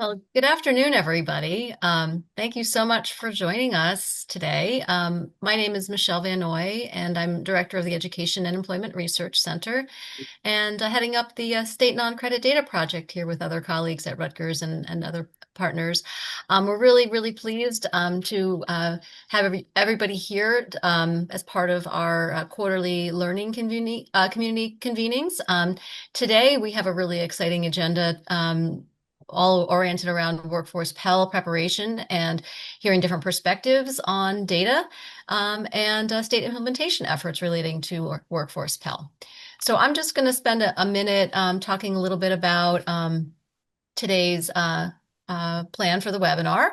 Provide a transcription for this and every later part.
Well, good afternoon, everybody. Thank you so much for joining us today. My name is Michelle Van Noy, and I'm Director of the Education and Employment Research Center, and heading up the State Non-Credit Data Project here with other colleagues at Rutgers and other partners. We're really pleased to have everybody here as part of our quarterly learning community convenings. Today, we have a really exciting agenda. All oriented around workforce Pell preparation and hearing different perspectives on data and state implementation efforts relating to workforce Pell. So I'm just going to spend a minute talking a little bit about today's plan for the webinar.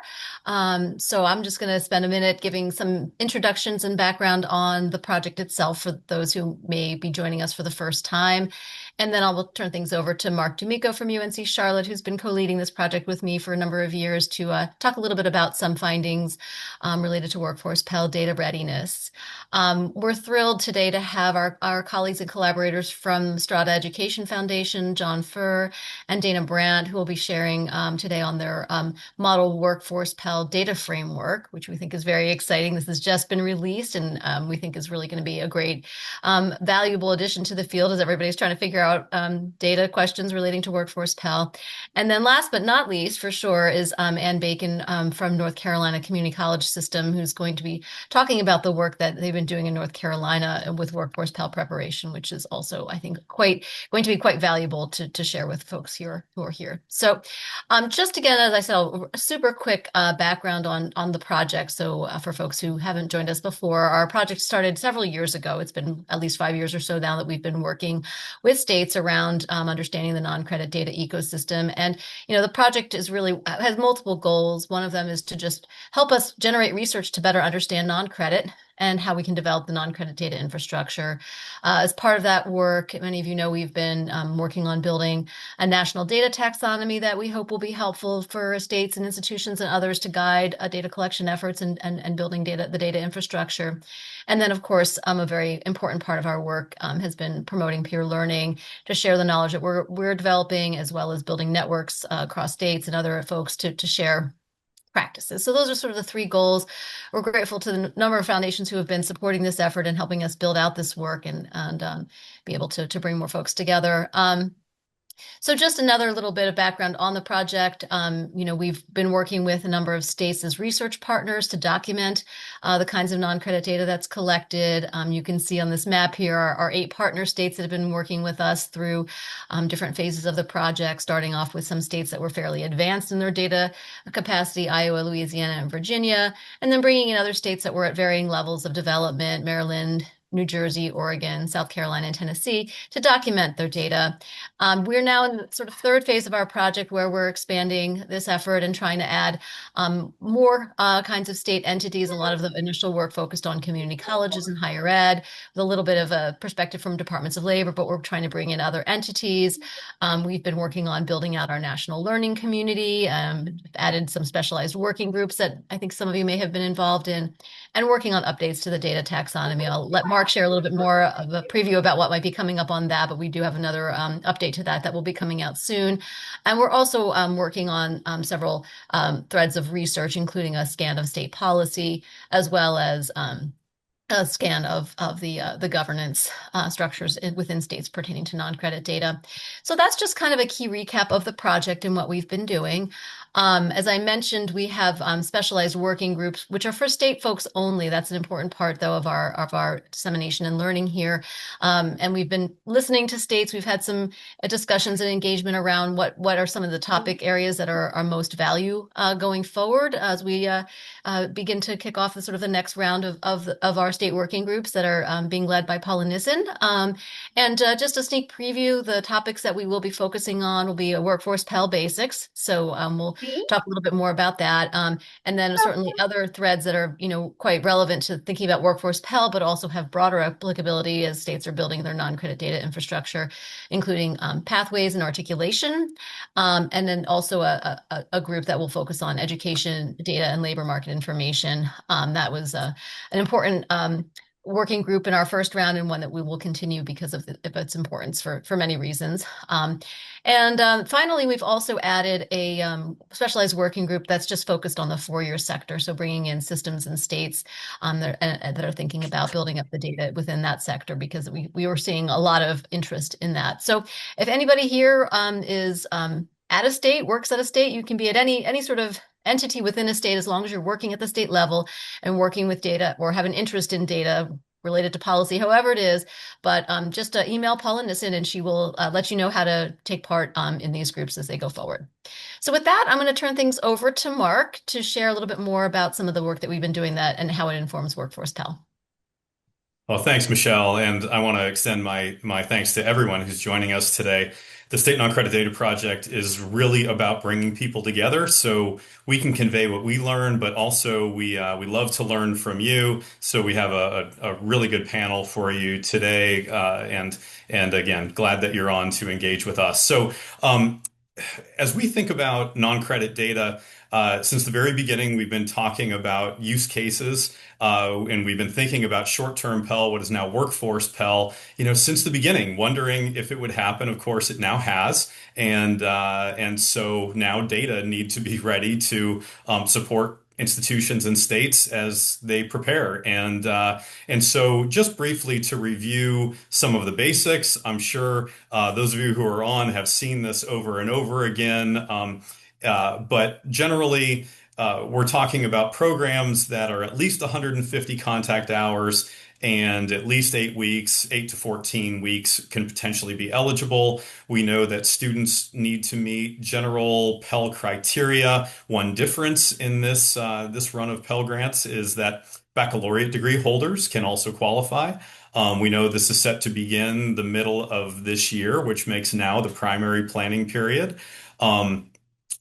So I'm just going to spend a minute giving some introductions and background on the project itself for those who may be joining us for the first time. And then I'll turn things over to Mark D'Amico from UNC Charlotte, who's been co-leading this project with me for a number of years, to talk a little bit about some findings related to workforce Pell data readiness. We're thrilled today to have our colleagues and collaborators from Strada Education Foundation, John Furr and Dana Brandt, who will be sharing today on their model workforce Pell data framework, which we think is very exciting. This has just been released and we think is really going to be a great valuable addition to the field as everybody's trying to figure out data questions relating to workforce Pell. And then last but not least, for sure, is Ann Bacon from North Carolina Community College System, who's going to be talking about the work that they've been doing in North Carolina with workforce Pell preparation, which is also, I think, going to be quite valuable to share with folks here who are here. So just again, as I said, a super quick background on the project. So for folks who haven't joined us before, our project started several years ago. It's been at least 5 years or so now that we've been working with states around understanding the non-credit data ecosystem. And, the project has multiple goals. One of them is to just help us generate research to better understand non-credit and how we can develop the non-credit data infrastructure. As part of that work, many of you know we've been working on building a national data taxonomy that we hope will be helpful for states and institutions and others to guide data collection efforts and building the data infrastructure. And then, of course, a very important part of our work has been promoting peer learning to share the knowledge that we're developing, as well as building networks across states and other folks to share practices. So those are sort of the three goals. We're grateful to the number of foundations who have been supporting this effort and helping us build out this work and be able to bring more folks together. So just another little bit of background on the project. We've been working with a number of states as research partners to document the kinds of non-credit data that's collected. You can see on this map here our 8 partner states that have been working with us through different phases of the project, starting off with some states that were fairly advanced in their data capacity, Iowa, Louisiana, and Virginia, and then bringing in other states that were at varying levels of development, Maryland, New Jersey, Oregon, South Carolina, and Tennessee, to document their data. We're now in the sort of third phase of our project where we're expanding this effort and trying to add more kinds of state entities. A lot of the initial work focused on community colleges and higher ed, with a little bit of a perspective from departments of labor, but we're trying to bring in other entities. We've been working on building out our national learning community, added some specialized working groups that I think some of you may have been involved in, and working on updates to the data taxonomy. I'll let Mark share a little bit more of a preview about what might be coming up on that, but we do have another update to that will be coming out soon. And we're also working on several threads of research, including a scan of state policy, as well as a scan of the governance structures within states pertaining to non-credit data. So that's just kind of a key recap of the project and what we've been doing. As I mentioned, we have specialized working groups, which are for state folks only. That's an important part, though, of our dissemination and learning here. And we've been listening to states. We've had some discussions and engagement around what are some of the topic areas that are most value going forward as we begin to kick off the next round of our state working groups that are being led by Paula Nissen. And just a sneak preview, the topics that we will be focusing on will be a workforce Pell basics. So we'll talk a little bit more about that. And then certainly other threads that are, quite relevant to thinking about workforce Pell, but also have broader applicability as states are building their non-credit data infrastructure, including pathways and articulation. And then also a group that will focus on education, data, and labor market information. That was an important working group in our first round and one that we will continue because of its importance for many reasons. And finally, we've also added a specialized working group that's just focused on the four-year sector, so bringing in systems and states that are thinking about building up the data within that sector because we were seeing a lot of interest in that. So if anybody here is at a state, works at a state, you can be at any sort of entity within a state as long as you're working at the state level and working with data or have an interest in data related to policy, however it is. But just email Paula Nissen and she will let you know how to take part in these groups as they go forward. So with that, I'm going to turn things over to Mark to share a little bit more about some of the work that we've been doing that and how it informs Workforce Pell. Well, thanks, Michelle, and I want to extend my thanks to everyone who's joining us today. The State Non-Credit Data Project is really about bringing people together so we can convey what we learn, but also we love to learn from you. So we have a really good panel for you today, and again, glad that you're on to engage with us. So as we think about non-credit data, since the very beginning, we've been talking about use cases, and we've been thinking about short-term Pell, what is now workforce Pell, since the beginning, wondering if it would happen. Of course, it now has, and so now data need to be ready to support institutions and states as they prepare. And so just briefly to review some of the basics, I'm sure those of you who are on have seen this over and over again. But generally, we're talking about programs that are at least 150 contact hours and at least 8 weeks, 8 to 14 weeks can potentially be eligible. We know that students need to meet general Pell criteria. One difference in this run of Pell grants is that baccalaureate degree holders can also qualify. We know this is set to begin the middle of this year, which makes now the primary planning period.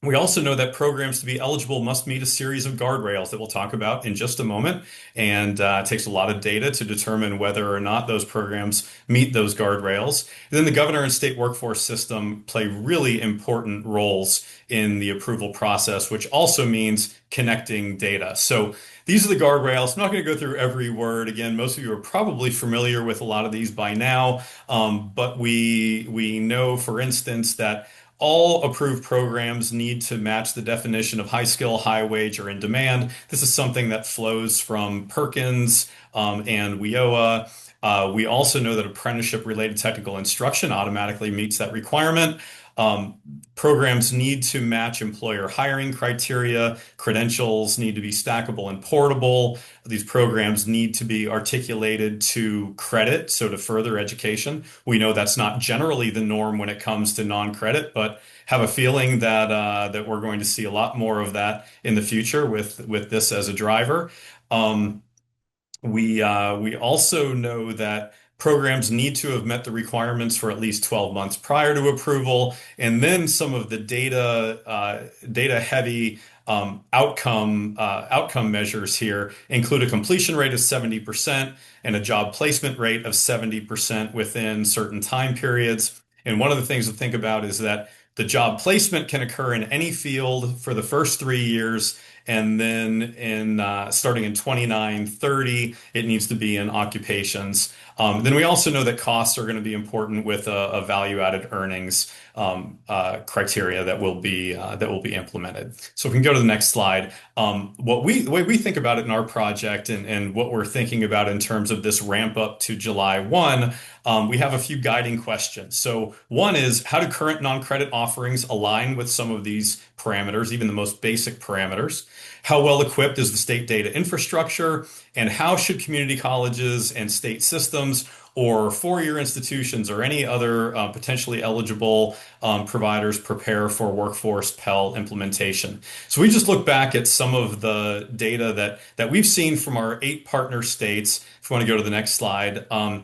We also know that programs to be eligible must meet a series of guardrails that we'll talk about in just a moment. And it takes a lot of data to determine whether or not those programs meet those guardrails. And then the governor and state workforce system play really important roles in the approval process, which also means connecting data. So these are the guardrails. I'm not going to go through every word. Again, most of you are probably familiar with a lot of these by now. But we know, for instance, that all approved programs need to match the definition of high skill, high wage, or in demand. This is something that flows from Perkins and WIOA. We also know that apprenticeship-related technical instruction automatically meets that requirement. Programs need to match employer hiring criteria. Credentials need to be stackable and portable. These programs need to be articulated to credit, so to further education. We know that's not generally the norm when it comes to non-credit, but have a feeling that we're going to see a lot more of that in the future with this as a driver. We also know that programs need to have met the requirements for at least 12 months prior to approval, and then some of the data heavy outcome measures here include a completion rate of 70% and a job placement rate of 70% within certain time periods. And one of the things to think about is that the job placement can occur in any field for the first 3 years. And then starting in 29-30, it needs to be in occupations. Then we also know that costs are going to be important with a value-added earnings criteria that will be implemented. So if we can go to the next slide, the way we think about it in our project and what we're thinking about in terms of this ramp up to July 1, we have a few guiding questions. So one is, how do current non-credit offerings align with some of these parameters, even the most basic parameters? How well equipped is the state data infrastructure? And how should community colleges and state systems or four-year institutions or any other potentially eligible providers prepare for workforce Pell implementation? So we just look back at some of the data that we've seen from our 8 partner states. If you want to go to the next slide. So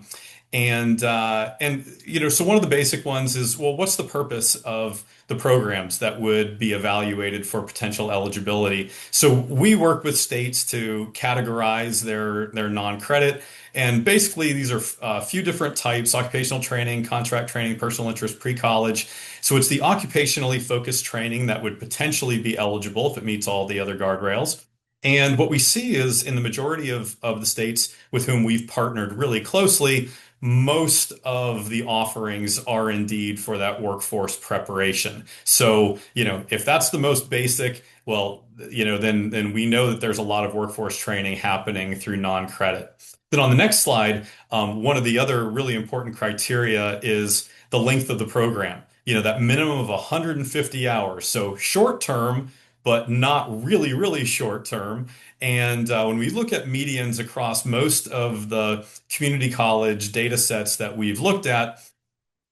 one of the basic ones is, well, what's the purpose of the programs that would be evaluated for potential eligibility? So we work with states to categorize their non-credit. And basically, these are a few different types: occupational training, contract training, personal interest, pre-college. So it's the occupationally focused training that would potentially be eligible if it meets all the other guardrails. And what we see is in the majority of the states with whom we've partnered really closely, most of the offerings are indeed for that workforce preparation. So, if that's the most basic, well, then we know that there's a lot of workforce training happening through non-credit. Then on the next slide, one of the other really important criteria is the length of the program. That minimum of 150 hours. So short term, but not really, really short term. And when we look at medians across most of the community college data sets that we've looked at,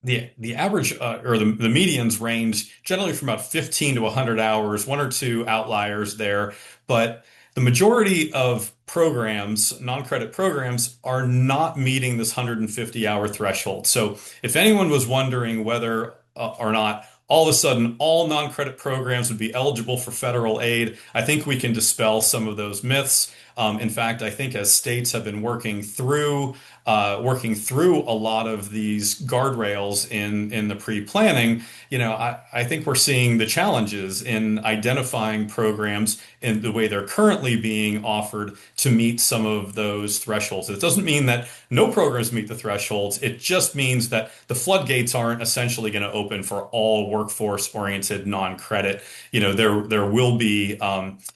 the average or the medians range generally from about 15 to 100 hours, one or two outliers there. But the majority of programs, non-credit programs, are not meeting this 150-hour threshold. So if anyone was wondering whether or not all of a sudden all non-credit programs would be eligible for federal aid, I think we can dispel some of those myths. In fact, I think as states have been working through a lot of these guardrails in the pre-planning, I think we're seeing the challenges in identifying programs in the way they're currently being offered to meet some of those thresholds. It doesn't mean that no programs meet the thresholds. It just means that the floodgates aren't essentially going to open for all workforce-oriented non-credit. There will be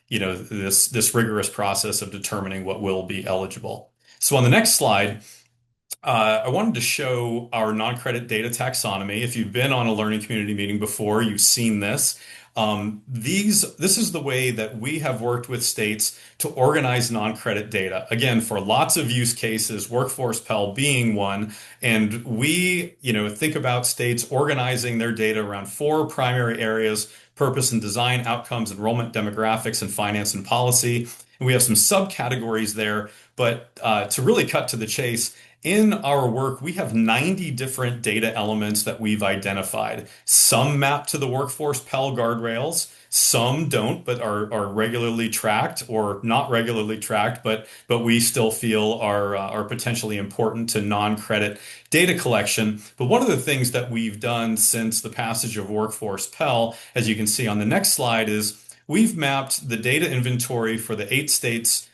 this rigorous process of determining what will be eligible. So on the next slide, I wanted to show our non-credit data taxonomy. If you've been on a learning community meeting before, you've seen this. This is the way that we have worked with states to organize non-credit data. Again, for lots of use cases, Workforce Pell being one. And we, think about states organizing their data around four primary areas: purpose and design, outcomes, enrollment, demographics, and finance and policy. And we have some subcategories there. But to really cut to the chase, in our work, we have 90 different data elements that we've identified. Some map to the Workforce Pell guardrails, some don't, but are regularly tracked or not regularly tracked, but we still feel are potentially important to non-credit data collection. But one of the things that we've done since the passage of Workforce Pell, as you can see on the next slide, is we've mapped the data inventory for the 8 states,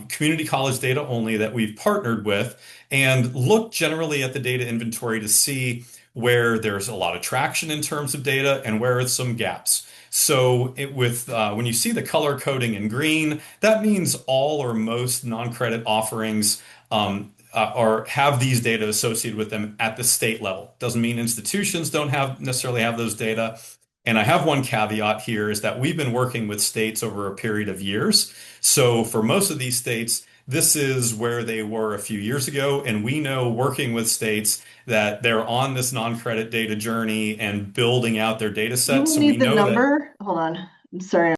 community college data only, that we've partnered with, and look generally at the data inventory to see where there's a lot of traction in terms of data and where are some gaps. So when you see the color coding in green, that means all or most non-credit offerings have these data associated with them at the state level. Doesn't mean institutions don't necessarily have those data. And I have one caveat here is that we've been working with states over a period of years. So for most of these states, this is where they were a few years ago. And we know working with states that they're on this non-credit data journey and building out their data You sets. will So we need the know that. number. Hold on. I'm sorry.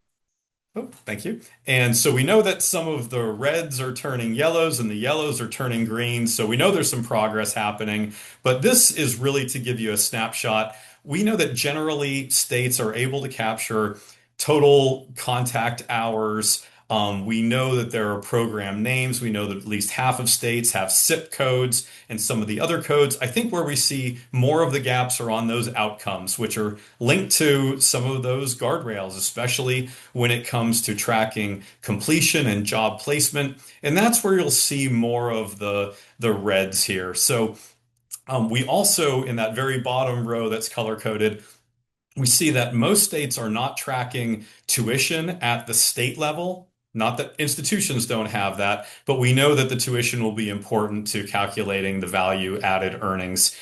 Oh, thank you. And so we know that some of the reds are turning yellows and the yellows are turning green. So we know there's some progress happening. But this is really to give you a snapshot. We know that generally states are able to capture total contact hours. We know that there are program names. We know that at least half of states have SIP codes and some of the other codes. I think where we see more of the gaps are on those outcomes, which are linked to some of those guardrails, especially when it comes to tracking completion and job placement. And that's where you'll see more of the reds here. So we also, in that very bottom row that's color coded, we see that most states are not tracking tuition at the state level. Not that institutions don't have that, but we know that the tuition will be important to calculating the value added earnings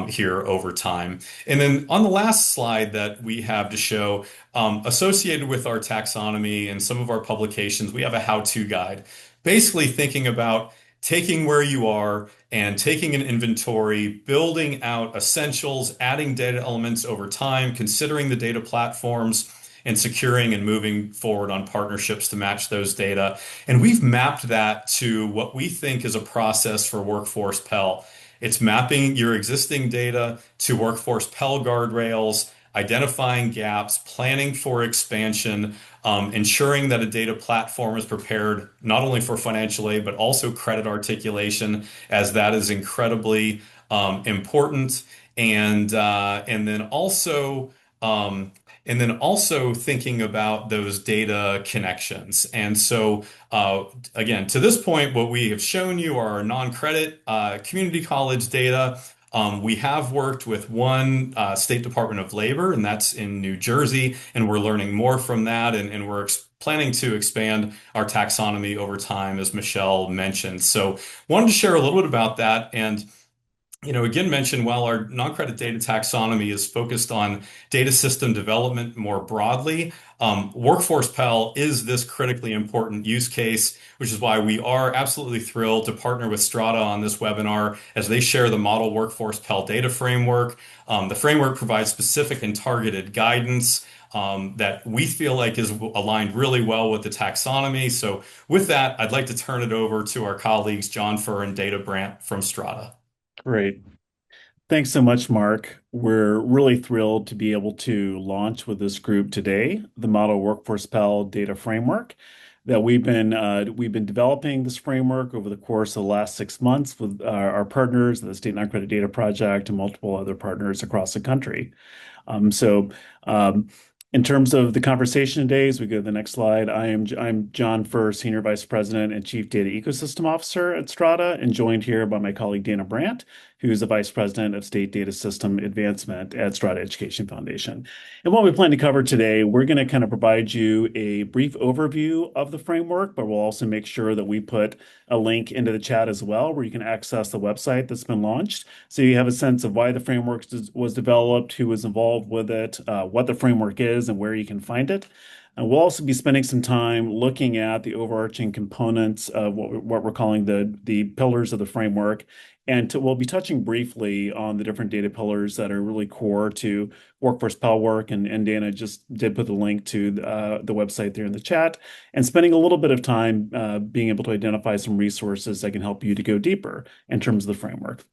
here over time. And then on the last slide that we have to show, associated with our taxonomy and some of our publications, we have a how-to guide, basically thinking about taking where you are and taking an inventory, building out essentials, adding data elements over time, considering the data platforms, and securing and moving forward on partnerships to match those data. And we've mapped that to what we think is a process for Workforce Pell. It's mapping your existing data to Workforce Pell guardrails, identifying gaps, planning for expansion, ensuring that a data platform is prepared not only for financial aid, but also credit articulation, as that is incredibly important. And then also, and then also thinking about those data connections. And so, again, to this point, what we have shown you are our non-credit community college data. We have worked with one state Department of Labor, and that's in New Jersey, and we're learning more from that, and we're planning to expand our taxonomy over time, as Michelle mentioned. So, wanted to share a little bit about that. And again, mention while our non-credit data taxonomy is focused on data system development more broadly, Workforce Pell is this critically important use case, which is why we are absolutely thrilled to partner with Strata on this webinar as they share the model Workforce Pell data framework. The framework provides specific and targeted guidance that we feel like is aligned really well with the taxonomy. So with that, I'd like to turn it over to our colleagues, John Furr and Data Brandt from Strata. Great. Thanks so much, Mark. We're really thrilled to be able to launch with this group today, the Model Workforce Pell Data Framework that we've been developing this framework over the course of the last 6 months with our partners, the State Non-Credit Data Project, and multiple other partners across the country. So, in terms of the conversation today, as we go to the next slide, I'm John Furr, Senior Vice President and Chief Data Ecosystem Officer at Strata, and joined here by my colleague Dana Brandt, who is the Vice President of State Data System Advancement at Strata Education Foundation. And what we plan to cover today, we're going to kind of provide you a brief overview of the framework, but we'll also make sure that we put a link into the chat as well, where you can access the website that's been launched. So you have a sense of why the framework was developed, who was involved with it, what the framework is, and where you can find it. And we'll also be spending some time looking at the overarching components of what we're calling the pillars of the framework. And we'll be touching briefly on the different data pillars that are really core to Workforce Pell work. And Dana just did put the link to the website there in the chat, and spending a little bit of time being able to identify some resources that can help you to go deeper in terms of the framework.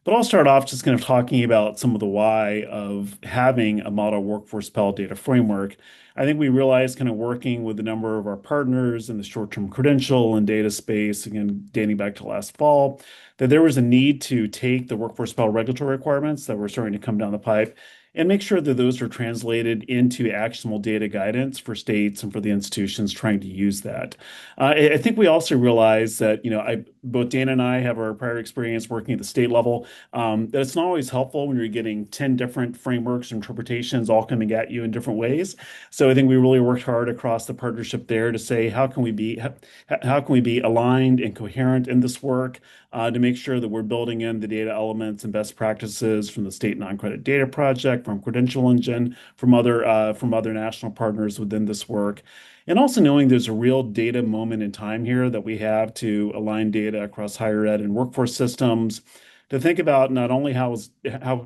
But I'll start off just kind of talking about some of the why of having a model workforce Pell data framework. I think we realized kind of working with a number of our partners in the short-term credential and data space, again, dating back to last fall, that there was a need to take the workforce Pell regulatory requirements that were starting to come down the pipe and make sure that those are translated into actionable data guidance for states and for the institutions trying to use that. I think we also realize that, both Dana and I have our prior experience working at the state level, that it's not always helpful when you're getting 10 different frameworks or interpretations all coming at you in different ways. So I think we really worked hard across the partnership there to say, how can we be aligned and coherent in this work? To make sure that we're building in the data elements and best practices from the State Non-Credit Data Project, from Credential Engine, from other national partners within this work. And also knowing there's a real data moment in time here that we have to align data across higher ed and workforce systems, to think about not only how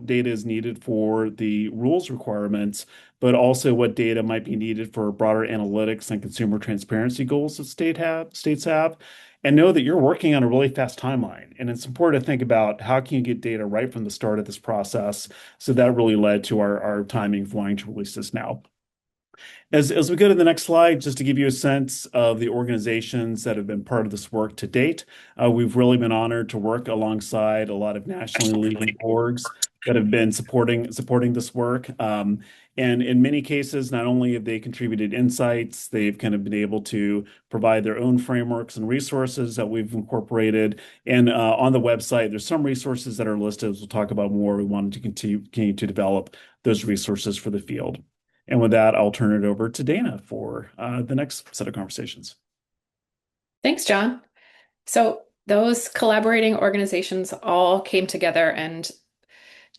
data is needed for the rules requirements, but also what data might be needed for broader analytics and consumer transparency goals that states have, and know that you're working on a really fast timeline. And it's important to think about how can you get data right from the start of this process. So that really led to our timing of wanting to release this now. As we go to the next slide, just to give you a sense of the organizations that have been part of this work to date, we've really been honored to work alongside a lot of nationally leading orgs that have been supporting this work. And in many cases, not only have they contributed insights, they've kind of been able to provide their own frameworks and resources that we've incorporated. And on the website, there's some resources that are listed, as we'll talk about more. We wanted to continue to develop those resources for the field. And with that, I'll turn it over to Dana for the next set of conversations. Thanks, John. So those collaborating organizations all came together and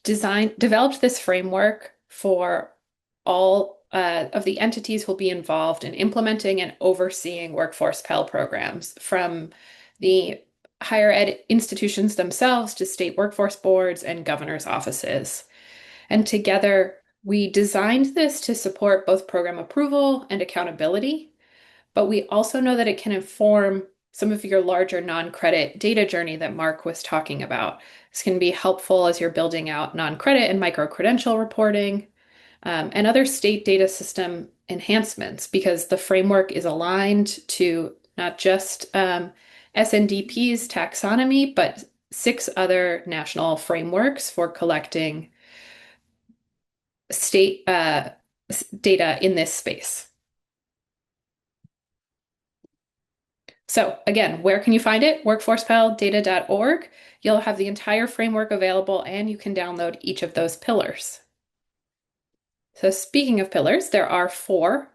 developed this framework for all of the entities who will be involved in implementing and overseeing workforce Pell programs, from the higher ed institutions themselves to state workforce boards and governor's offices. And together, we designed this to support both program approval and accountability, but we also know that it can inform some of your larger non-credit data journey that Mark was talking about. This can be helpful as you're building out non-credit and micro-credential reporting, and other state data system enhancements, because the framework is aligned to not just SNDP's taxonomy, but 6 other national frameworks for collecting state data in this space. So again, where can you find it? workforcepelldata.org. You'll have the entire framework available and you can download each of those pillars. So speaking of pillars, there are 4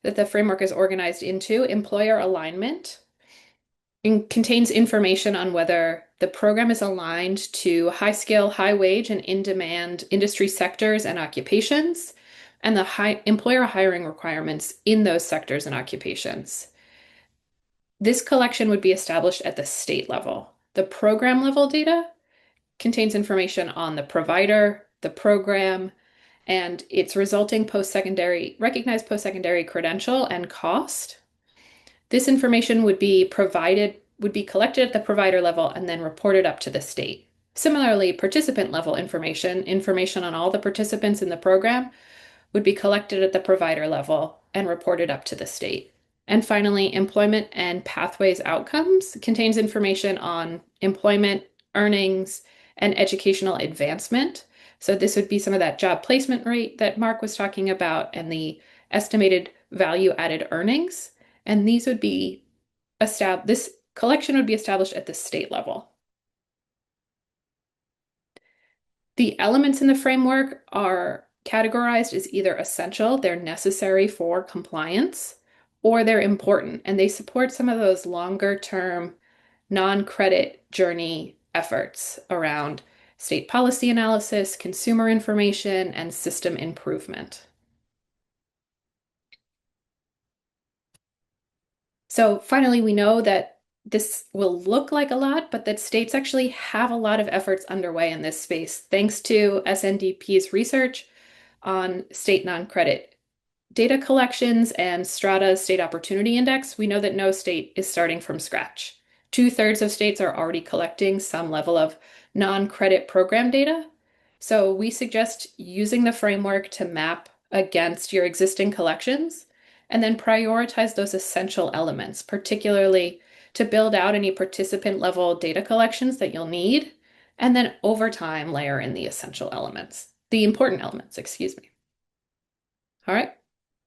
that the framework is organized into. Employer alignment contains information on whether the program is aligned to high skill, high wage, and in-demand industry sectors and occupations, and the high employer hiring requirements in those sectors and occupations. This collection would be established at the state level. The program level data contains information on the provider, the program, and its resulting recognized post-secondary credential and cost. This information would be collected at the provider level and then reported up to the state. Similarly, participant level information on all the participants in the program, would be collected at the provider level and reported up to the state. And finally, employment and pathways outcomes contains information on employment, earnings, and educational advancement. So this would be some of that job placement rate that Mark was talking about and the estimated value added earnings. And this collection would be established at the state level. The elements in the framework are categorized as either essential, they're necessary for compliance, or they're important, and they support some of those longer term non-credit journey efforts around state policy analysis, consumer information, and system improvement. So finally, we know that this will look like a lot, but that states actually have a lot of efforts underway in this space, thanks to SNDP's research on state non-credit data collections and Strata's State Opportunity Index. We know that no state is starting from scratch. 2/3 of states are already collecting some level of non-credit program data. So we suggest using the framework to map against your existing collections and then prioritize those essential elements, particularly to build out any participant level data collections that you'll need, and then over time layer in the important elements, excuse me. All right,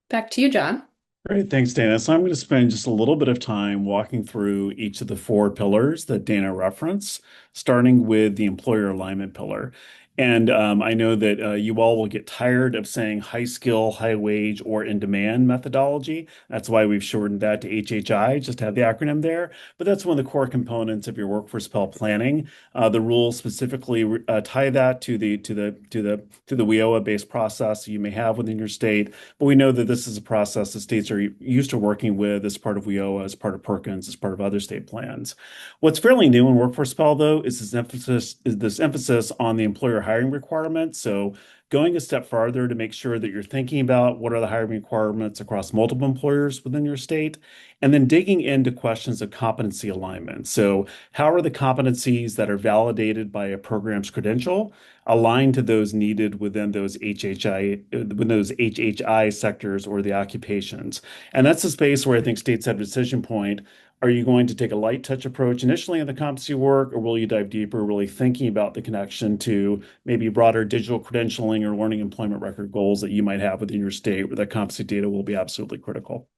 back to you, John. Great, thanks, Dana. So I'm going to spend just a little bit of time walking through each of the 4 pillars that Dana referenced, starting with the employer alignment pillar. And I know that you all will get tired of saying high skill, high wage, or in demand methodology. That's why we've shortened that to HHI, just to have the acronym there. But that's one of the core components of your workforce Pell planning. The rules specifically tie that to the WIOA-based process you may have within your state. But we know that this is a process that states are used to working with as part of WIOA, as part of Perkins, as part of other state plans. What's fairly new in Workforce Pell, though, is this emphasis on the employer hiring requirements. So going a step farther to make sure that you're thinking about what are the hiring requirements across multiple employers within your state, and then digging into questions of competency alignment. So how are the competencies that are validated by a program's credential aligned to those needed within those HHI sectors or the occupations? And that's the space where I think states have a decision point. Are you going to take a light touch approach initially in the competency work, or will you dive deeper, really thinking about the connection to maybe broader digital credentialing or learning employment record goals that you might have within your state where that competency data will be absolutely critical?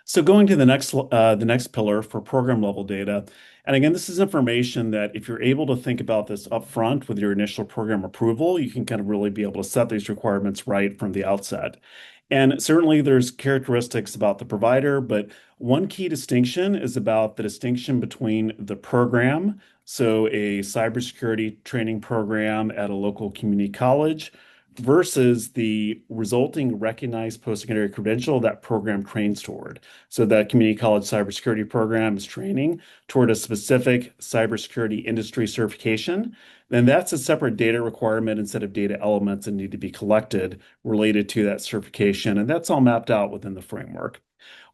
So going to the next pillar for program level data. And again, this is information that if you're able to think about this upfront with your initial program approval, you can kind of really be able to set these requirements right from the outset. And certainly there's characteristics about the provider, but one key distinction is about the distinction between the program, so a cybersecurity training program at a local community college, versus the resulting recognized post-secondary credential that program trains toward. So that community college cybersecurity program is training toward a specific cybersecurity industry certification. Then that's a separate data requirement and set of data elements that need to be collected related to that certification. And that's all mapped out within the framework.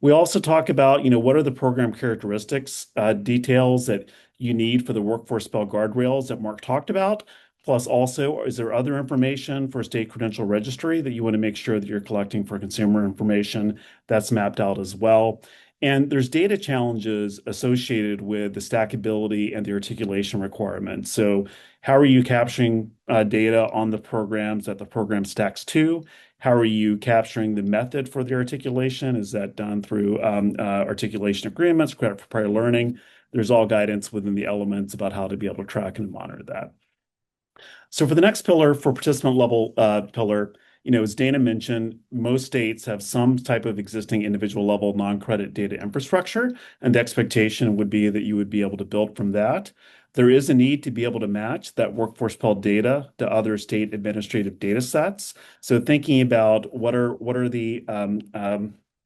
We also talk about, what are the program characteristics, details that you need for the workforce Pell guardrails that Mark talked about. Plus, also, is there other information for state credential registry that you want to make sure that you're collecting for consumer information? That's mapped out as well. And there's data challenges associated with the stackability and the articulation requirements. So how are you capturing data on the programs that the program stacks to? How are you capturing the method for the articulation? Is that done through articulation agreements, credit for prior learning? There's all guidance within the elements about how to be able to track and monitor that. So for the next pillar, for participant level pillar, as Dana mentioned, most states have some type of existing individual level non-credit data infrastructure, and the expectation would be that you would be able to build from that. There is a need to be able to match that workforce Pell data to other state administrative data sets. So thinking about what are the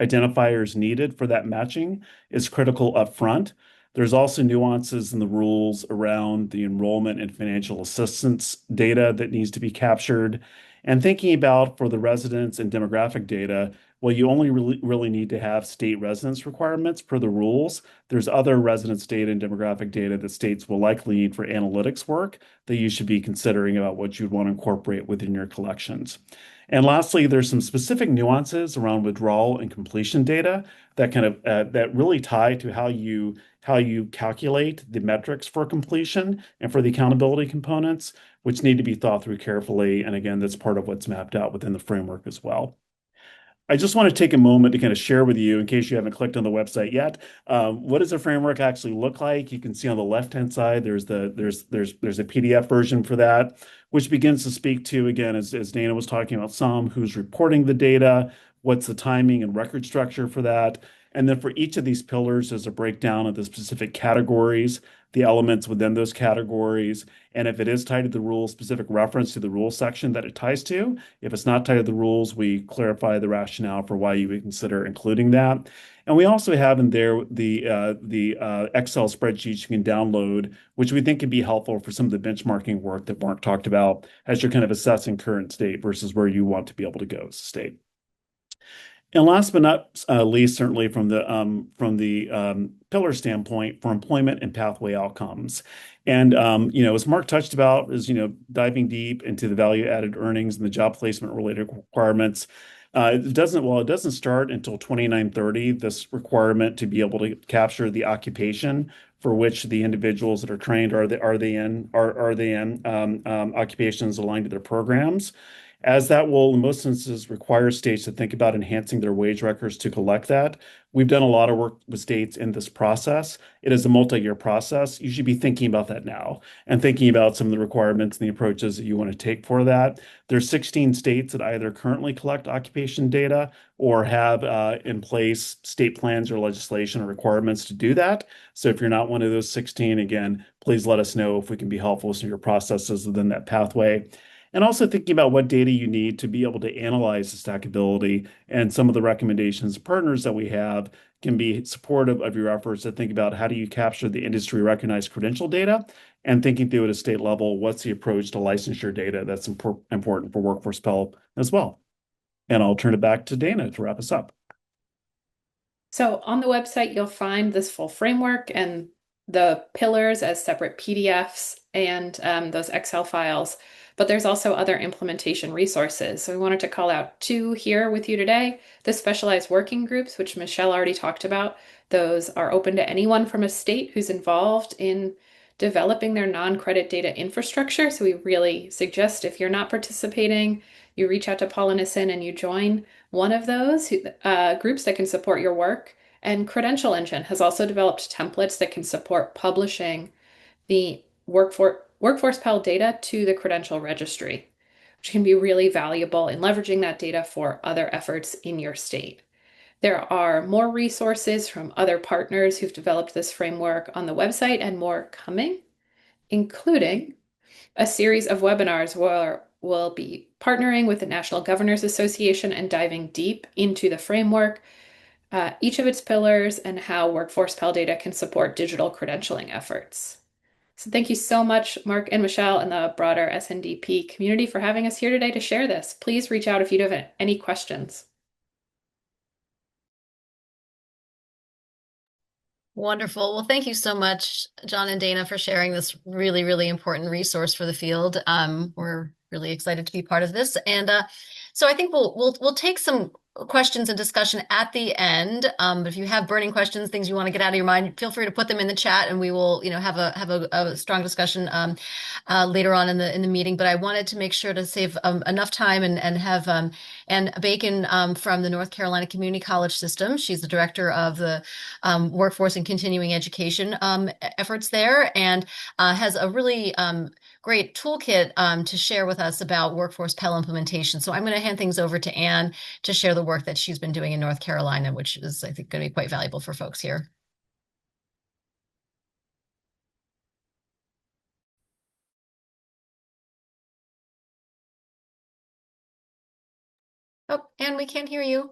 identifiers needed for that matching is critical upfront. There's also nuances in the rules around the enrollment and financial assistance data that needs to be captured. And thinking about for the residents and demographic data, well, you only really need to have state residence requirements per the rules. There's other residence data and demographic data that states will likely need for analytics work that you should be considering about what you'd want to incorporate within your collections. And lastly, there's some specific nuances around withdrawal and completion data that that really tie to how you calculate the metrics for completion and for the accountability components, which need to be thought through carefully. And again, that's part of what's mapped out within the framework as well. I just want to take a moment to kind of share with you, in case you haven't clicked on the website yet, what does the framework actually look like? You can see on the left-hand side, there's a PDF version for that, which begins to speak to, again, as Dana was talking about, some who's reporting the data, what's the timing and record structure for that. And then for each of these pillars, there's a breakdown of the specific categories, the elements within those categories, and if it is tied to the rules, specific reference to the rule section that it ties to. If it's not tied to the rules, we clarify the rationale for why you would consider including that. And we also have in there the Excel spreadsheets you can download, which we think can be helpful for some of the benchmarking work that Mark talked about as you're kind of assessing current state versus where you want to be able to go as a state. And last but not least, certainly from the pillar standpoint for employment and pathway outcomes. And as Mark touched about, is diving deep into the value added earnings and the job placement related requirements. It doesn't start until 2930, this requirement to be able to capture the occupation for which the individuals that are trained are they in occupations aligned to their programs, as that will, in most instances, require states to think about enhancing their wage records to collect that. We've done a lot of work with states in this process. It is a multi-year process. You should be thinking about that now and thinking about some of the requirements and the approaches that you want to take for that. There's 16 states that either currently collect occupation data or have in place state plans or legislation or requirements to do that. So if you're not one of those 16, again, please let us know if we can be helpful with some of your processes within that pathway. And also thinking about what data you need to be able to analyze the stackability, and some of the recommendations partners that we have can be supportive of your efforts to think about how do you capture the industry recognized credential data, and thinking through at a state level, what's the approach to licensure data that's important for Workforce Pell as well. And I'll turn it back to Dana to wrap us up. So on the website, you'll find this full framework and the pillars as separate PDFs and those Excel files. But there's also other implementation resources. So we wanted to call out two here with you today. The specialized working groups, which Michelle already talked about, those are open to anyone from a state who's involved in developing their non-credit data infrastructure. So we really suggest if you're not participating, you reach out to Paul Innocent and you join one of those groups that can support your work. And Credential Engine has also developed templates that can support publishing the Workforce Pell data to the credential registry, which can be really valuable in leveraging that data for other efforts in your state. There are more resources from other partners who've developed this framework on the website and more coming, including a series of webinars where we'll be partnering with the National Governors Association and diving deep into the framework, each of its pillars, and how Workforce Pell data can support digital credentialing efforts. So thank you so much, Mark and Michelle and the broader SNDP community for having us here today to share this. Please reach out if you have any questions. Wonderful. Well, thank you so much, John and Dana, for sharing this really, really important resource for the field. We're really excited to be part of this, and so I think we'll take some questions and discussion at the end. But if you have burning questions, things you want to get out of your mind, feel free to put them in the chat, and we will, have a strong discussion later on in the meeting. But I wanted to make sure to save enough time and have Ann Bacon from the North Carolina Community College System. She's the director of the workforce and continuing education efforts there, and has a really great toolkit to share with us about workforce Pell implementation. So I'm going to hand things over to Anne to share the work that she's been doing in North Carolina, which is, I think, going to be quite valuable for folks here. Oh, Anne, we can't hear you.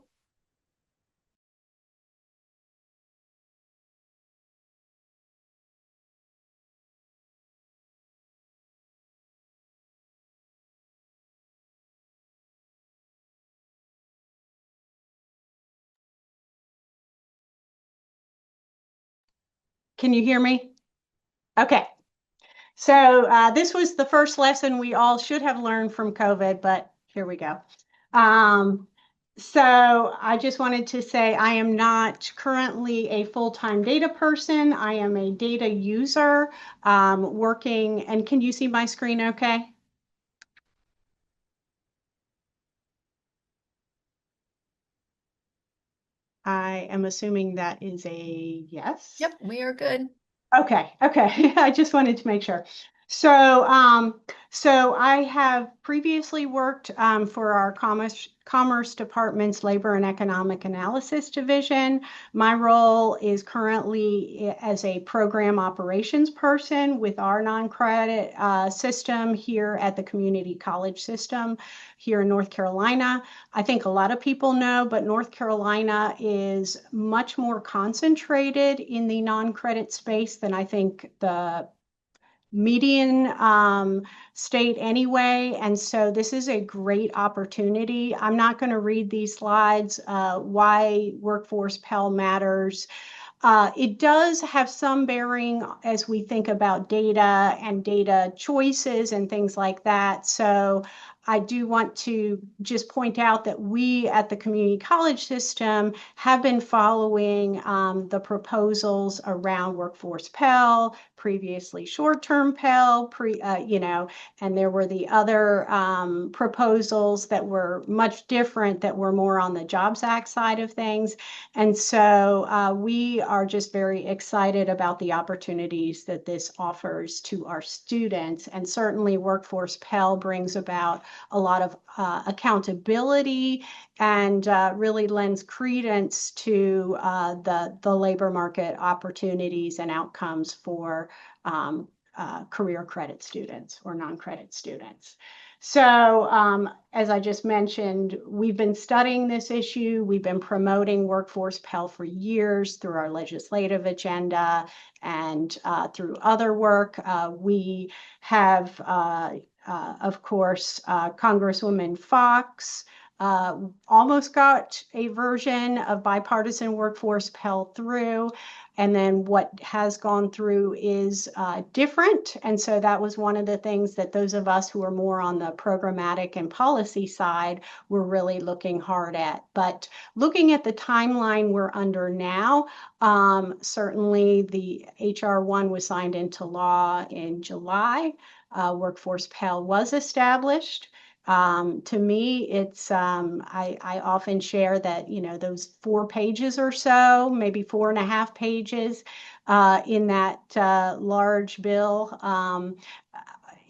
Can you hear me? Okay. So this was the first lesson we all should have learned from COVID, but here we go. So I just wanted to say I am not currently a full-time data person. I am a data user working, and can you see my screen okay? I am assuming that is a yes. Yep, we are good. Okay. I just wanted to make sure. So I have previously worked for our Commerce Department's Labor and Economic Analysis Division. My role is currently as a program operations person with our non-credit system here at the community college system here in North Carolina. I think a lot of people know, but North Carolina is much more concentrated in the non-credit space than I think the median state anyway. And so this is a great opportunity. I'm not going to read these slides, why Workforce Pell matters. It does have some bearing as we think about data and data choices and things like that. So I do want to just point out that we at the community college system have been following the proposals around Workforce Pell, previously short-term Pell, and there were the other proposals that were much different that were more on the Jobs Act side of things. And so we are just very excited about the opportunities that this offers to our students. And certainly Workforce Pell brings about a lot of accountability and really lends credence to the labor market opportunities and outcomes for career credit students or non-credit students. So as I just mentioned, we've been studying this issue. We've been promoting Workforce Pell for years through our legislative agenda and through other work. We have, of course, Congresswoman Fox almost got a version of bipartisan Workforce Pell through. And then what has gone through is different. And so that was one of the things that those of us who are more on the programmatic and policy side were really looking hard at. But looking at the timeline we're under now, certainly the HR 1 was signed into law in July. Workforce Pell was established. To me, it's I often share that, those 4 pages or so, maybe 4.5 pages in that large bill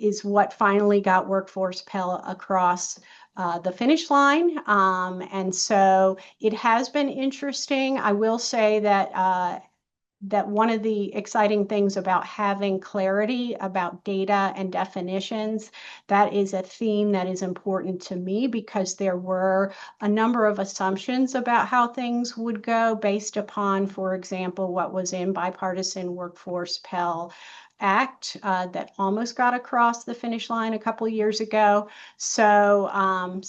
is what finally got Workforce Pell across the finish line. And so it has been interesting. I will say that one of the exciting things about having clarity about data and definitions, that is a theme that is important to me because there were a number of assumptions about how things would go based upon, for example, what was in bipartisan Workforce Pell Act that almost got across the finish line a couple of years ago. So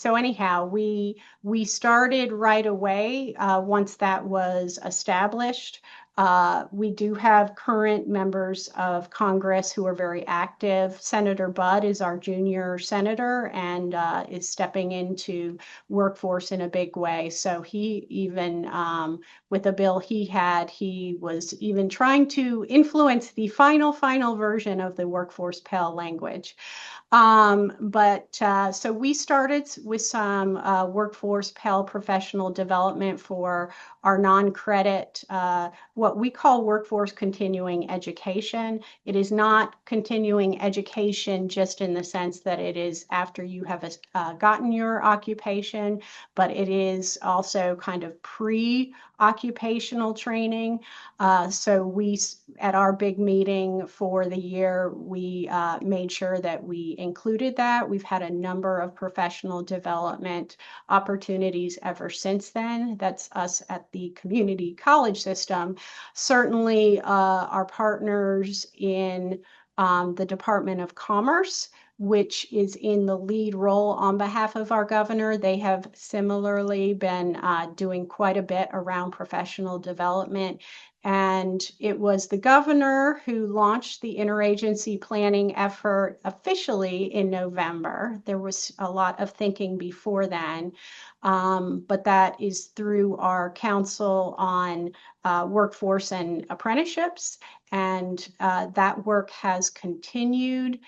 anyhow, we started right away once that was established. We do have current members of Congress who are very active. Senator Budd is our junior senator and is stepping into workforce in a big way. So he even, with a bill he was even trying to influence the final version of the workforce Pell language. So we started with some workforce Pell professional development for our non-credit, what we call workforce continuing education. It is not continuing education just in the sense that it is after you have gotten your occupation, but it is also kind of pre-occupational training. So at our big meeting for the year, we made sure that we included that. We've had a number of professional development opportunities ever since then. That's us at the community college system. Certainly, our partners in the Department of Commerce, which is in the lead role on behalf of our governor. They have similarly been doing quite a bit around professional development. And it was the governor who launched the interagency planning effort officially in November. There was a lot of thinking before then, but that is through our Council on Workforce and Apprenticeships, and that work has continued.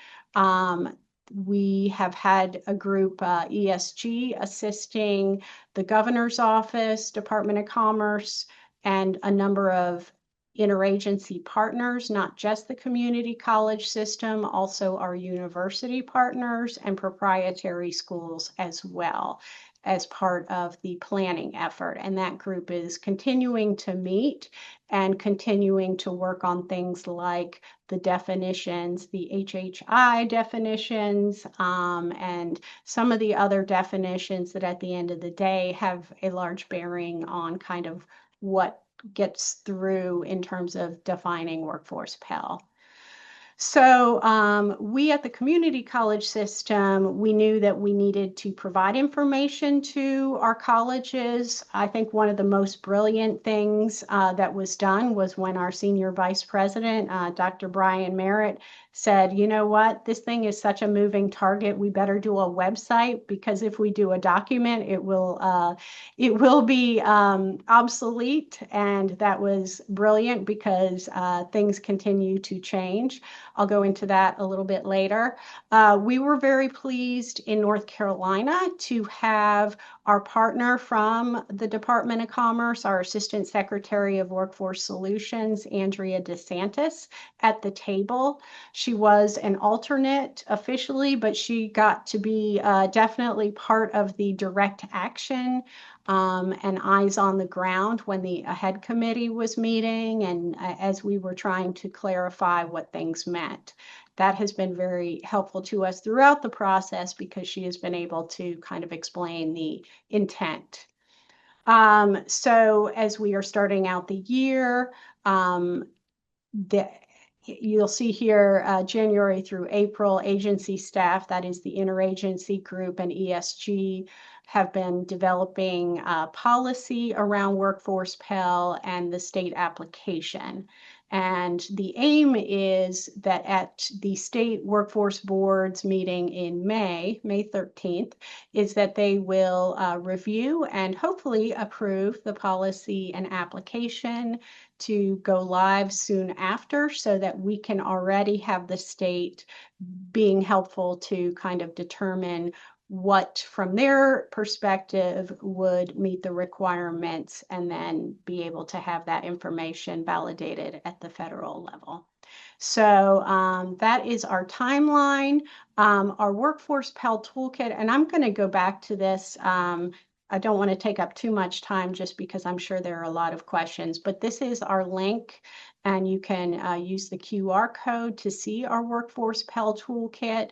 We have had a group, ESG, assisting the governor's office, Department of Commerce, and a number of interagency partners, not just the community college system, also our university partners and proprietary schools as well as part of the planning effort. And that group is continuing to meet and continuing to work on things like the definitions, the HHI definitions, and some of the other definitions that at the end of the day have a large bearing on kind of what gets through in terms of defining workforce Pell. So we at the community college system, we knew that we needed to provide information to our colleges. I think one of the most brilliant things that was done was when our senior vice president, Dr. Brian Merritt, said, you know what, this thing is such a moving target. We better do a website, because if we do a document, it will be obsolete. And that was brilliant because things continue to change. I'll go into that a little bit later. We were very pleased in North Carolina to have our partner from the Department of Commerce, our Assistant Secretary of Workforce Solutions, Andrea DeSantis, at the table. She was an alternate officially, but she got to be definitely part of the direct action and eyes on the ground when the AHEAD committee was meeting, and as we were trying to clarify what things meant. That has been very helpful to us throughout the process because she has been able to kind of explain the intent. So as we are starting out the year, you'll see here January through April, agency staff, that is the interagency group, and ESG have been developing policy around workforce Pell and the state application. And the aim is that at the state workforce boards meeting in May 13th, is that they will review and hopefully approve the policy and application to go live soon after, so that we can already have the state being helpful to kind of determine what from their perspective would meet the requirements, and then be able to have that information validated at the federal level. So that is our timeline. Our Workforce Pell Toolkit, and I'm going to go back to this. I don't want to take up too much time just because I'm sure there are a lot of questions, but this is our link, and you can use the QR code to see our Workforce Pell Toolkit.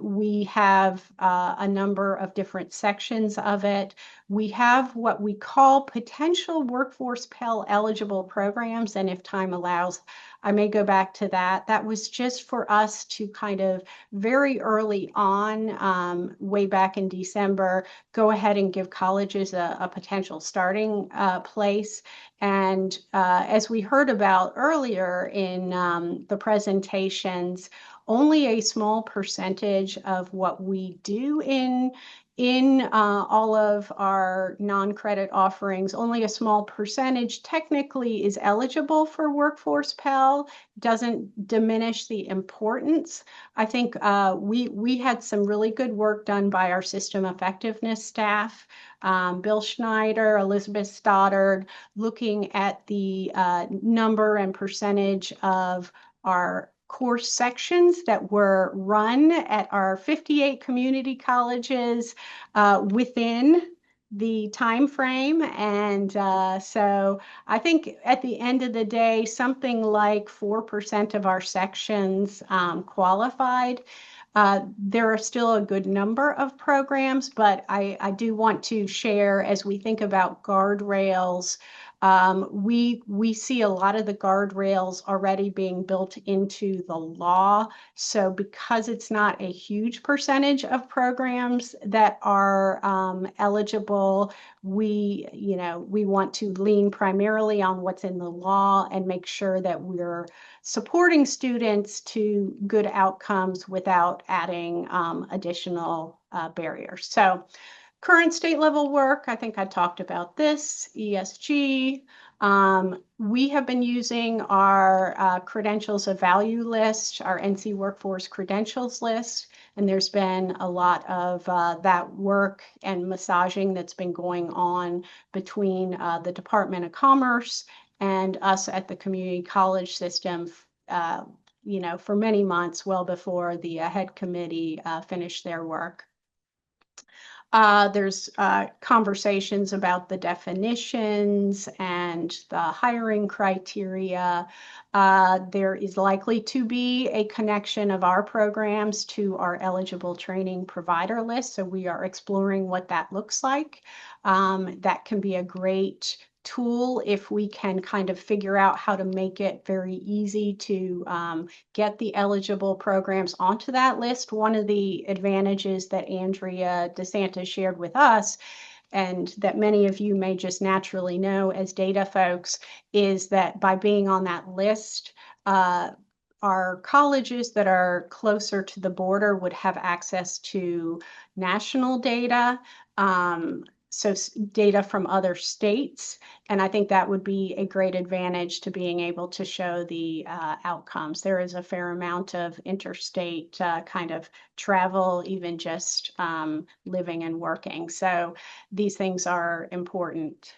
We have a number of different sections of it. We have what we call potential Workforce Pell eligible programs, and if time allows, I may go back to that. That was just for us to kind of very early on, way back in December, go ahead and give colleges a potential starting place. And as we heard about earlier in the presentations, only a small percentage of what we do in all of our non-credit offerings, only a small percentage technically is eligible for Workforce Pell. Doesn't diminish the importance. I think we had some really good work done by our system effectiveness staff, Bill Schneider, Elizabeth Stoddard, looking at the number and percentage of our course sections that were run at our 58 community colleges within the time frame. And so I think at the end of the day, something like 4% of our sections qualified. There are still a good number of programs, but I do want to share as we think about guardrails. We see a lot of the guardrails already being built into the law. So because it's not a huge percentage of programs that are eligible, we want to lean primarily on what's in the law and make sure that we're supporting students to good outcomes without adding additional barriers. So current state level work, I think I talked about this, ESG. We have been using our credentials of value list, our NC Workforce credentials list, and there's been a lot of that work and massaging that's been going on between the Department of Commerce and us at the community college system, for many months, well before the head committee finished their work. There's conversations about the definitions and the hiring criteria. There is likely to be a connection of our programs to our eligible training provider list. So we are exploring what that looks like. That can be a great tool if we can kind of figure out how to make it very easy to get the eligible programs onto that list. One of the advantages that Andrea DeSantis shared with us, and that many of you may just naturally know as data folks, is that by being on that list, our colleges that are closer to the border would have access to national data. So data from other states. And I think that would be a great advantage to being able to show the outcomes. There is a fair amount of interstate kind of travel, even just living and working. So these things are important.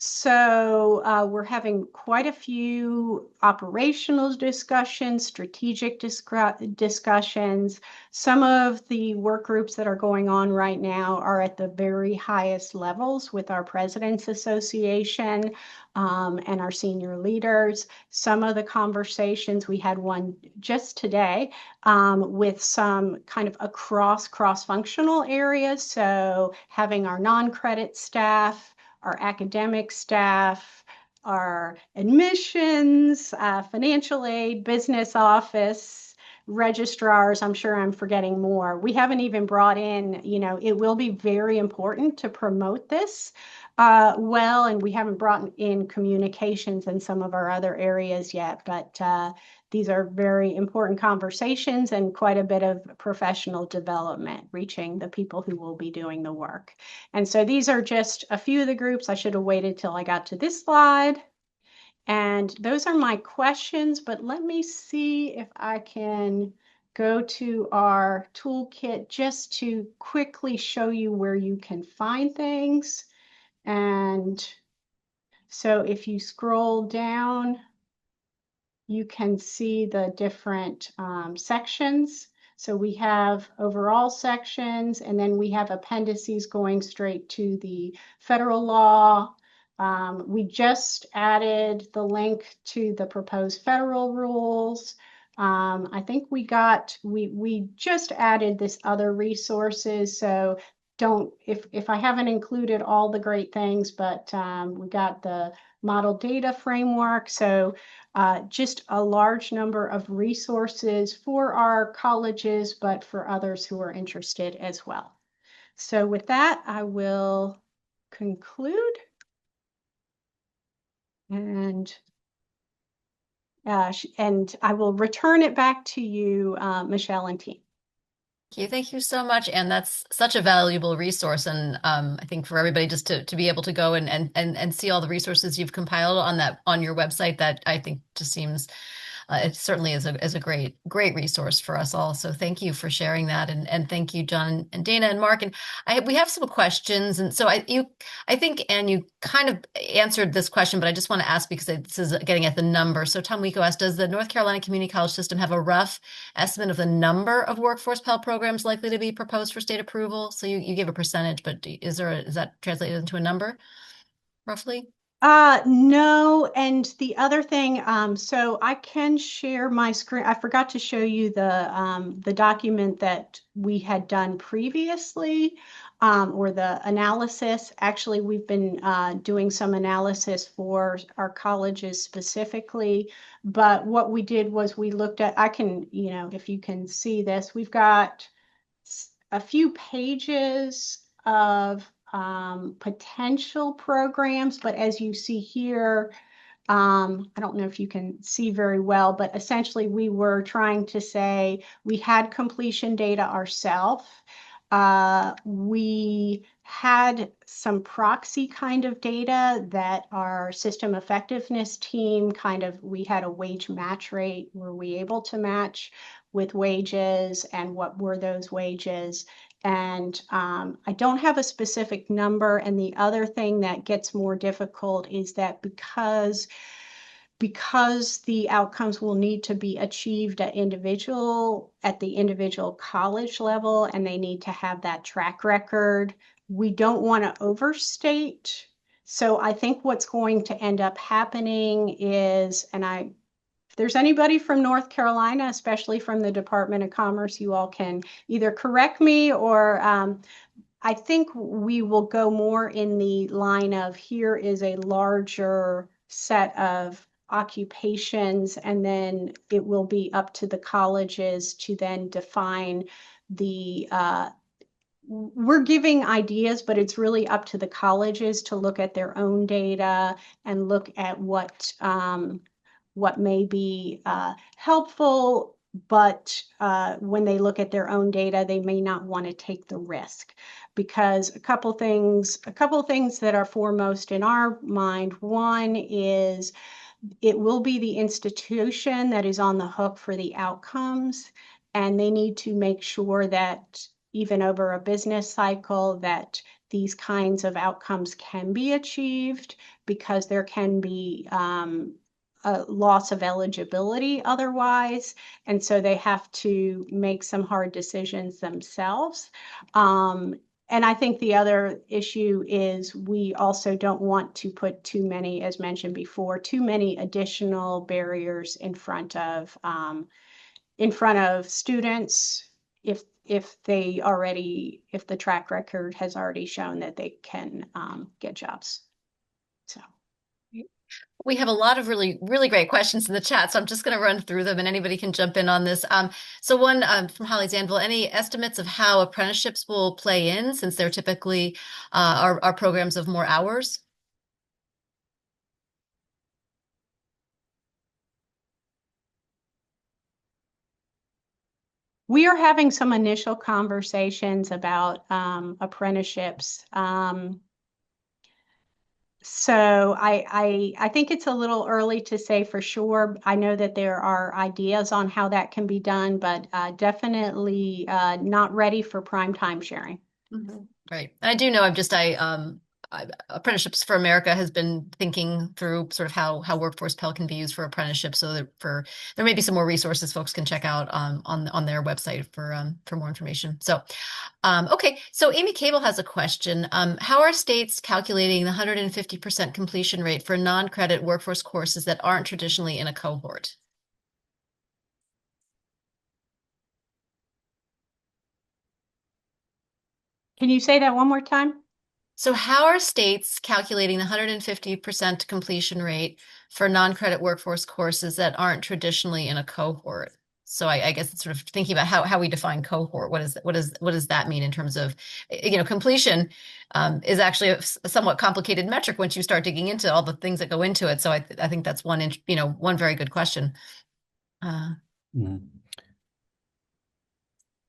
So we're having quite a few operational discussions, strategic discussions. Some of the work groups that are going on right now are at the very highest levels with our President's Association and our senior leaders. Some of the conversations, we had one just today with some kind of across cross-functional areas. So having our non-credit staff, our academic staff, our admissions, financial aid, business office, registrars. I'm sure I'm forgetting more. We haven't even brought in, it will be very important to promote this well, and we haven't brought in communications in some of our other areas yet, but these are very important conversations and quite a bit of professional development, reaching the people who will be doing the work. And so these are just a few of the groups. I should have waited till I got to this slide. And those are my questions, but let me see if I can go to our toolkit just to quickly show you where you can find things. And so if you scroll down, you can see the different sections. So we have overall sections, and then we have appendices going straight to the federal law, We just added the link to the proposed federal rules. I think we just added this other resources. So don't, if I haven't included all the great things, but we got the model data framework. So just a large number of resources for our colleges, but for others who are interested as well. So with that, I will conclude. And and I will return it back to you, Michelle and team. Thank you so much. And that's such a valuable resource. And I think for everybody just to be able to go and see all the resources you've compiled on your website, that I think just seems it certainly is a great resource for us all. So thank you for sharing that, and thank you, John and Dana and Mark. And we have some questions, and so I think, and you kind of answered this question, but I just want to ask because this is getting at the number. So Tom Wico asked, does the North Carolina Community College System have a rough estimate of the number of workforce Pell programs likely to be proposed for state approval? So you gave a percentage, but is that translated into a number roughly? No, and the other thing, so I can share my screen. I forgot to show you the document that we had done previously, or the analysis. Actually, we've been doing some analysis for our colleges specifically, but what we did was we looked at, I can, if you can see this, we've got a few pages of potential programs, but as you see here, I don't know if you can see very well, but essentially we were trying to say we had completion data ourselves. We had some proxy kind of data that our system effectiveness team we had a wage match rate. Were we able to match with wages, and what were those wages? And I don't have a specific number. And the other thing that gets more difficult is that because the outcomes will need to be achieved at the individual college level, and they need to have that track record, we don't want to overstate. So I think what's going to end up happening is, if there's anybody from North Carolina, especially from the Department of Commerce, you all can either correct me, or I think we will go more in the line of, here is a larger set of occupations, and then it will be up to the colleges to then define we're giving ideas, but it's really up to the colleges to look at their own data and look at what may be helpful. But when they look at their own data, they may not want to take the risk, because a couple things that are foremost in our mind. One is, it will be the institution that is on the hook for the outcomes, and they need to make sure that even over a business cycle, that these kinds of outcomes can be achieved, because there can be a loss of eligibility otherwise. And so they have to make some hard decisions themselves. And I think the other issue is, we also don't want to put too many, as mentioned before, too many additional barriers in front of students, if the track record has already shown that they can get jobs. So. We have a lot of really, really great questions in the chat, so I'm just going to run through them, and anybody can jump in on this. So one from Holly Zanville: any estimates of how apprenticeships will play in, since they're typically are programs of more hours? We are having some initial conversations about apprenticeships. So I think it's a little early to say for sure. I know that there are ideas on how that can be done, but definitely not ready for prime time sharing. Mm-hmm. Right. And I do know Apprenticeships for America has been thinking through sort of how Workforce Pell can be used for apprenticeships. So that there may be some more resources folks can check out on their website for more information. So okay, so Amy Cable has a question. How are states calculating the 150% completion rate for non-credit workforce courses that aren't traditionally in a cohort? Can you say that one more time? So how are states calculating the 150% completion rate for non-credit workforce courses that aren't traditionally in a cohort? So I guess it's sort of thinking about how we define cohort. What does that mean in terms of, completion is actually a somewhat complicated metric once you start digging into all the things that go into it. So I think that's one very good question. Mhm.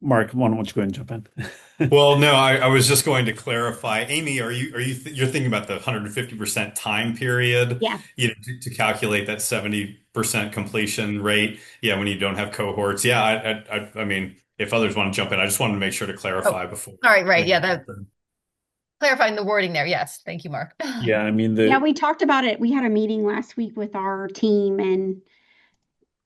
Mark, why don't you go ahead and jump in? Well, no, I was just going to clarify. Amy, you're thinking about the 150% time period, Yeah. to calculate that 70% completion rate. Yeah, when you don't have cohorts. Yeah, I mean, if others want to jump in, I just wanted to make sure to Oh, clarify before. all right. Yeah, that clarifying the wording there. Yes, thank you, Mark. Yeah, I mean Yeah, we talked about it. We had a meeting last week with our team and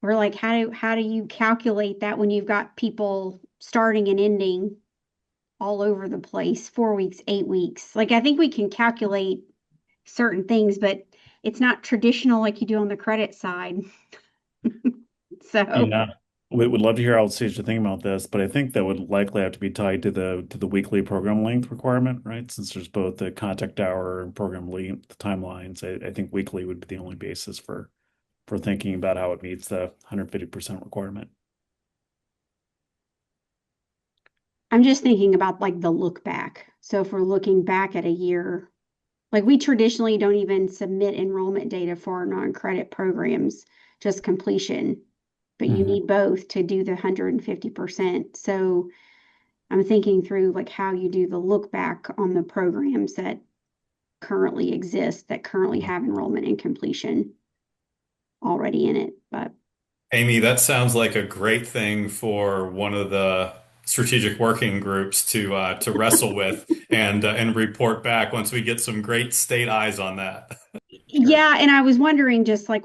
we're like, how do you calculate that when you've got people starting and ending all over the place, 4 weeks, 8 weeks? Like I think we can calculate certain things, but it's not traditional like you do on the credit side. So Yeah, we would love to hear how states are thinking about this, but I think that would likely have to be tied to the weekly program length requirement, right? Since there's both the contact hour and program length timelines, I think weekly would be the only basis for thinking about how it meets the 150% requirement. I'm just thinking about like the look back. So if we're looking back at a year, like we traditionally don't even submit enrollment data for our non-credit programs, just completion, but you Mhm. need both to do the 150%. So I'm thinking through like how you do the look back on the programs that currently exist, that currently have enrollment and completion already in it. But Amy, that sounds like a great thing for one of the strategic working groups to wrestle with and report back once we get some great state eyes on that. Sure. yeah, and I was wondering just like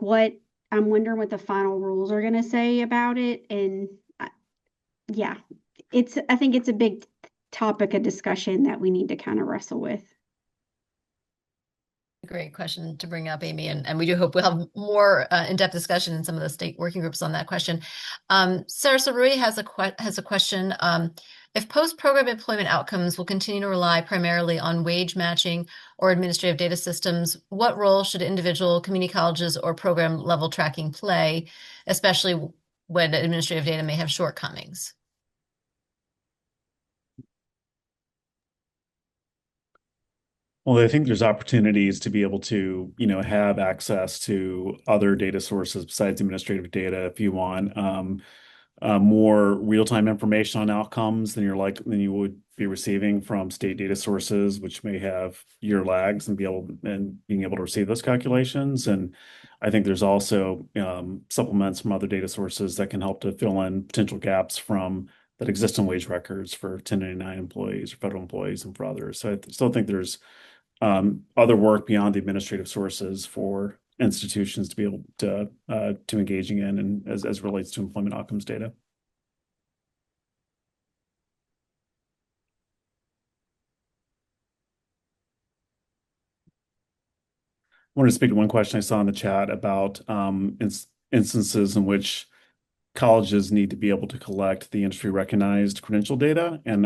I'm wondering what the final rules are going to say about it. And yeah, I think it's a big topic of discussion that we need to kind of wrestle with. Great question to bring up, Amy, and we do hope we'll have more in-depth discussion in some of the state working groups on that question. Sarah Sarui has a question. If post-program employment outcomes will continue to rely primarily on wage matching or administrative data systems, what role should individual community colleges or program level tracking play, especially when administrative data may have shortcomings? Well, I think there's opportunities to be able to, have access to other data sources besides administrative data if you want. More real-time information on outcomes than you would be receiving from state data sources, which may have year lags and being able to receive those calculations. And I think there's also supplements from other data sources that can help to fill in potential gaps from that exist in wage records for 1099 employees or federal employees and for others. So I still think there's other work beyond the administrative sources for institutions to be able to engaging in and as relates to employment outcomes data. I wanted to speak to one question I saw in the chat about instances in which colleges need to be able to collect the industry recognized credential data. And,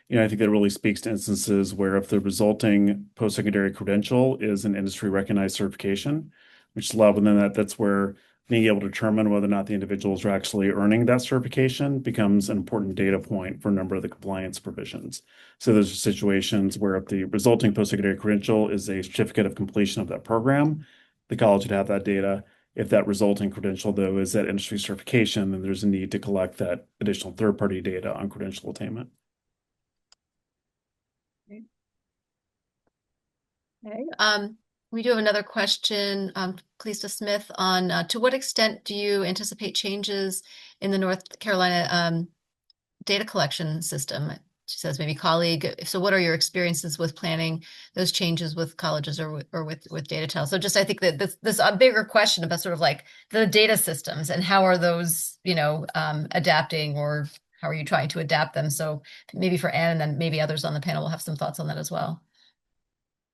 I think that really speaks to instances where if the resulting post-secondary credential is an industry recognized certification, which is allowed within that's where being able to determine whether or not the individuals are actually earning that certification becomes an important data point for a number of the compliance provisions. So those are situations where if the resulting post-secondary credential is a certificate of completion of that program, the college would have that data. If that resulting credential, though, is that industry certification, then there's a need to collect that additional third-party data on credential attainment. Okay. We do have another question, Kalista Smith, on to what extent do you anticipate changes in the North Carolina data collection system? she says maybe colleague. So what are your experiences with planning those changes with colleges or with data tell? So just I think that this a bigger question about sort of like the data systems and how are those, adapting, or how are you trying to adapt them? So maybe for Anne, and then maybe others on the panel will have some thoughts on that as well.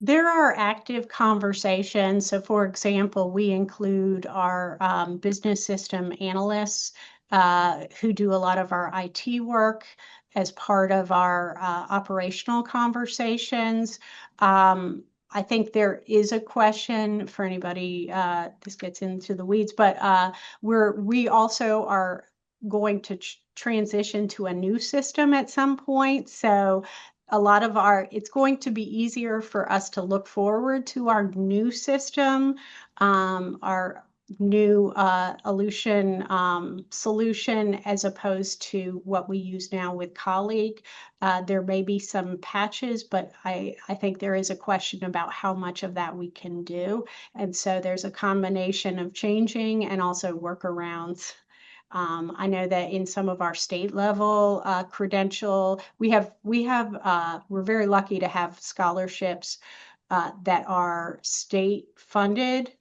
There are active conversations. So, for example, we include our business system analysts who do a lot of our IT work as part of our operational conversations. I think there is a question for anybody, this gets into the weeds, but we also are going to transition to a new system at some point. So a lot of it's going to be easier for us to look forward to our new system, our new Elution solution, as opposed to what we use now with Colleague. There may be some patches, but I think there is a question about how much of that we can do. And so there's a combination of changing and also workarounds. I know that in some of our state level credential, we're very lucky to have scholarships that are state funded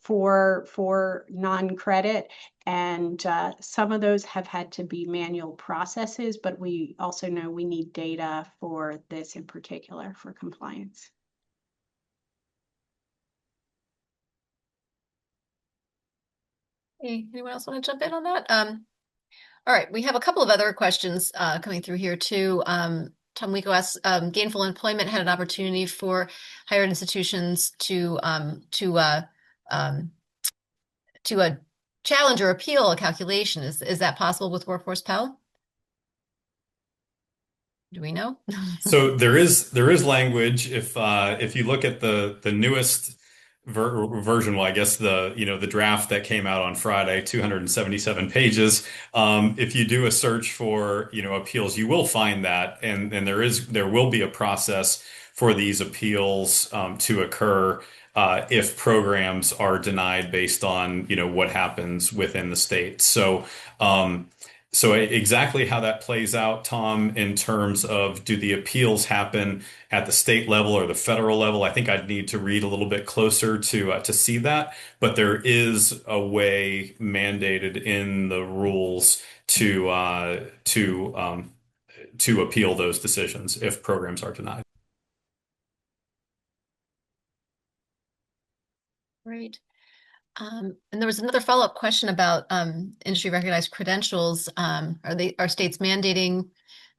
for non-credit, and some of those have had to be manual processes, but we also know we need data for this in particular for compliance. Hey, anyone else want to jump in on that? All right, we have a couple of other questions coming through here too. Tom Wico asks, gainful employment had an opportunity for higher ed institutions to challenge or appeal a calculation. Is that possible with Workforce Pell? Do we know? So there is language if you look at the newest version, well, I guess the draft that came out on Friday, 277 pages. If you do a search for appeals, you will find that, and there will be a process for these appeals to occur if programs are denied based on what happens within the state. So exactly how that plays out, Tom, in terms of do the appeals happen at the state level or the federal level? I think I'd need to read a little bit closer to see that, but there is a way mandated in the rules to appeal those decisions if programs are denied. Great. And there was another follow-up question about industry recognized credentials. Are states mandating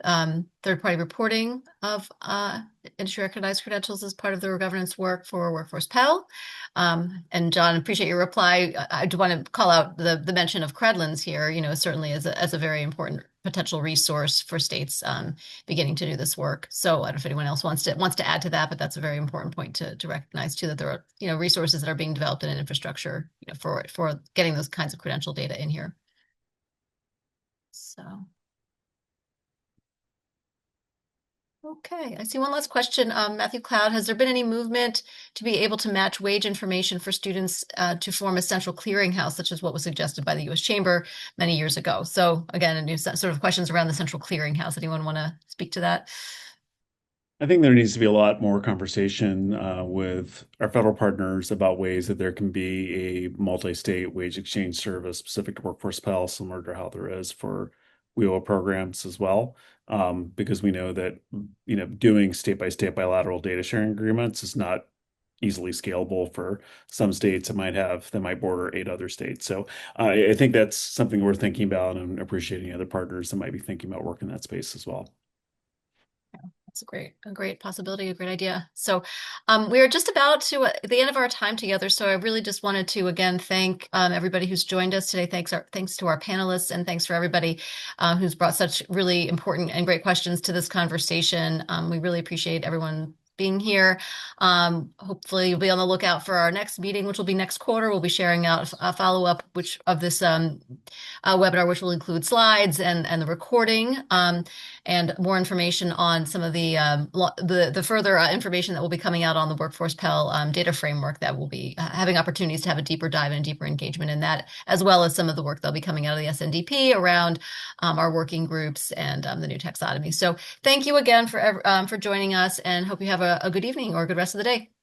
third-party reporting of industry recognized credentials as part of their governance work for Workforce Pell? And John, appreciate your reply. I do want to call out the mention of Credlins here, certainly as a very important potential resource for states beginning to do this work. So I don't know if anyone else wants to add to that, but that's a very important point to recognize too, that there are resources that are being developed in an infrastructure for getting those kinds of credential data in here. So. Okay, I see one last question. Matthew Cloud, has there been any movement to be able to match wage information for students to form a central clearinghouse, such as what was suggested by the U.S. Chamber many years ago? So again, a new sort of questions around the central clearinghouse. Anyone want to speak to that? I think there needs to be a lot more conversation with our federal partners about ways that there can be a multi-state wage exchange service specific to Workforce Pell, similar to how there is for WIOA programs as well. Because we know that doing state-by-state bilateral data sharing agreements is not easily scalable for some states that might border 8 other states. So I think that's something we're thinking about and appreciating other partners that might be thinking about work in that space as well. That's a great possibility, a great idea. So we are just about to the end of our time together. So I really just wanted to again thank everybody who's joined us today. Thanks to our panelists, and thanks for everybody who's brought such really important and great questions to this conversation. We really appreciate everyone being here. Hopefully you'll be on the lookout for our next meeting, which will be next quarter. We'll be sharing out a follow-up of this webinar, which will include slides and the recording. and more information on some of the further information that will be coming out on the Workforce Pell data framework that will be having opportunities to have a deeper dive and deeper engagement in that, as well as some of the work that'll be coming out of the SNDP around our working groups and the new taxonomy. So thank you again for joining us, and hope you have a good evening or a good rest of the day.